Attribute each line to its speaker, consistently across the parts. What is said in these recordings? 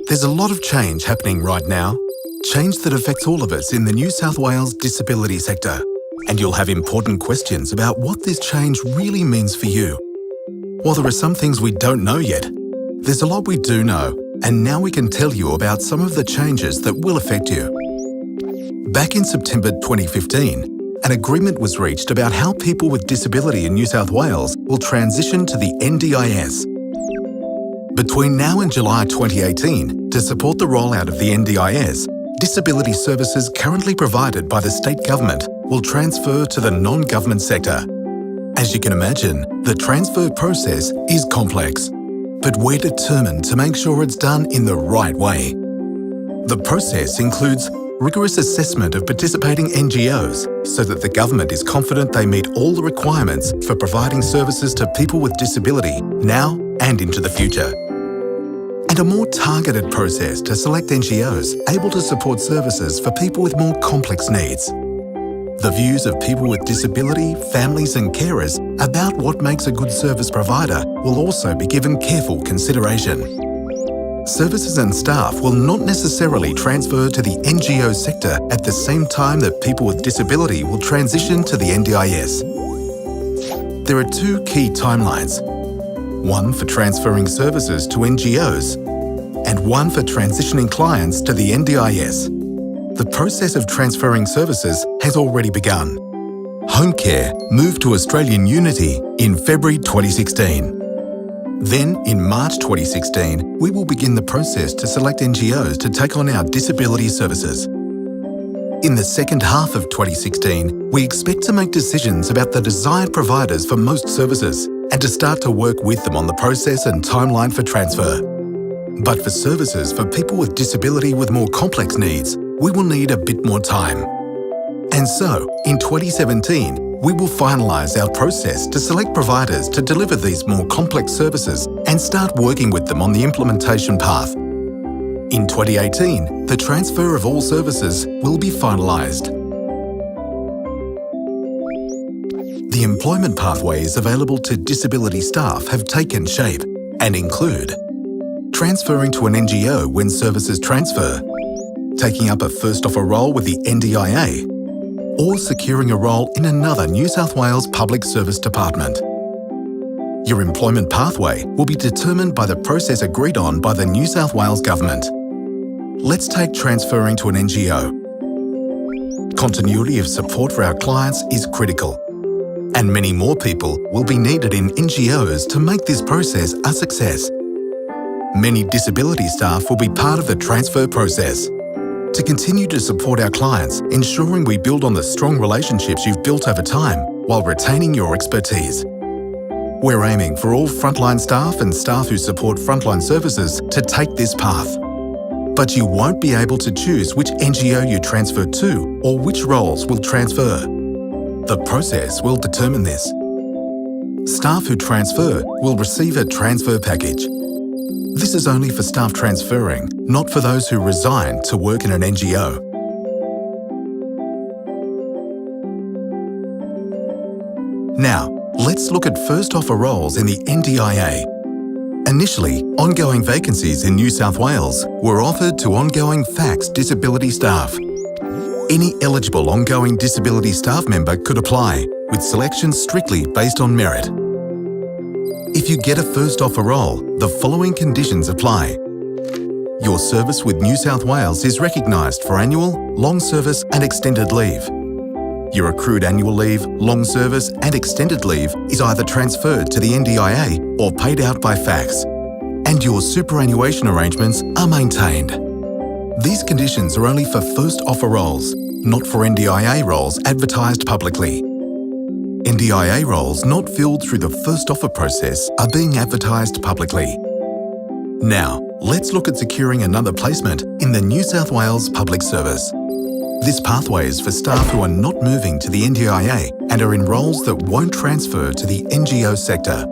Speaker 1: There's a lot of change happening right now, change that affects all of us in the New South Wales disability sector. And you'll have important questions about what this change really means for you. While there are some things we don't know yet, there's a lot we do know, and now we can tell you about some of the changes that will affect you. Back in September 2015, an agreement was reached about how people with disability in New South Wales will transition to the NDIS. Between now and July 2018, to support the rollout of the NDIS, disability services currently provided by the state government will transfer to the non-government sector. As you can imagine, the transfer process is complex, but we're determined to make sure it's done in the right way. The process includes rigorous assessment of participating NGOs so that the government is confident they meet all the requirements for providing services to people with disability now and into the future. And a more targeted process to select NGOs able to support services for people with more complex needs. The views of people with disability, families and carers about what makes a good service provider will also be given careful consideration. Services and staff will not necessarily transfer to the NGO sector at the same time that people with disability will transition to the NDIS. There are two key timelines, one for transferring services to NGOs and one for transitioning clients to the NDIS. The process of transferring services has already begun. Home care moved to Australian Unity in February 2016. Then, in March 2016, we will begin the process to select NGOs to take on our disability services. In the second half of 2016, we expect to make decisions about the desired providers for most services and to start to work with them on the process and timeline for transfer. But for services for people with disability with more complex needs, we will need a bit more time. And so, in 2017, we will finalise our process to select providers to deliver these more complex services and start working with them on the implementation path. In 2018, the transfer of all services will be finalised. The employment pathways available to disability staff have taken shape and include transferring to an NGO when services transfer, taking up a first offer role with the NDIA, or securing a role in another New South Wales Public Service Department. Your employment pathway will be determined by the process agreed on by the New South Wales Government. Let's take transferring to an NGO. Continuity of support for our clients is critical, and many more people will be needed in NGOs to make this process a success. Many disability staff will be part of the transfer process. To continue to support our clients, ensuring we build on the strong relationships you've built over time while retaining your expertise. We're aiming for all frontline staff and staff who support frontline services to take this path. But you won't be able to choose which NGO you transfer to or which roles will transfer. The process will determine this. Staff who transfer will receive a transfer package. This is only for staff transferring, not for those who resign to work in an NGO. Now, let's look at first offer roles in the NDIA. Initially, ongoing vacancies in New South Wales were offered to ongoing FACS disability staff. Any eligible ongoing disability staff member could apply, with selection strictly based on merit. If you get a first offer role, the following conditions apply. Your service with New South Wales is recognised for annual, long service and extended leave. Your accrued annual leave, long service and extended leave is either transferred to the NDIA or paid out by FACS, and your superannuation arrangements are maintained. These conditions are only for first offer roles, not for NDIA roles advertised publicly. NDIA roles not filled through the first offer process are being advertised publicly. Now, let's look at securing another placement in the New South Wales Public Service. This pathway is for staff who are not moving to the NDIA and are in roles that won't transfer to the NGO sector.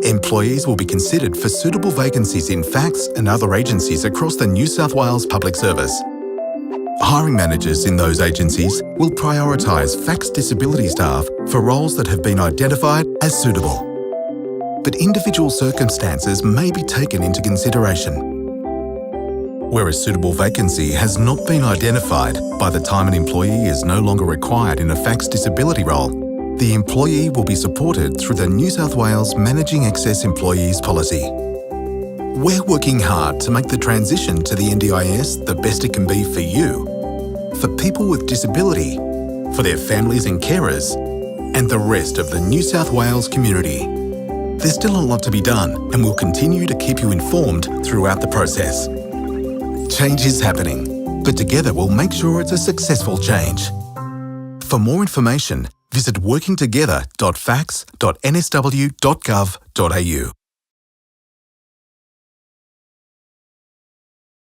Speaker 1: Employees will be considered for suitable vacancies in FACS and other agencies across the New South Wales Public Service. Hiring managers in those agencies will prioritise FACS disability staff for roles that have been identified as suitable. But individual circumstances may be taken into consideration. Where a suitable vacancy has not been identified by the time an employee is no longer required in a FACS disability role, the employee will be supported through the New South Wales Managing Excess Employees Policy. We're working hard to make the transition to the NDIS the best it can be for you, for people with disability, for their families and carers, and the rest of the New South Wales community. There's still a lot to be done, and we'll continue to keep you informed throughout the process. Change is happening, but together we'll make sure it's a successful change. For more information, visit workingtogether.facs.nsw.gov.au.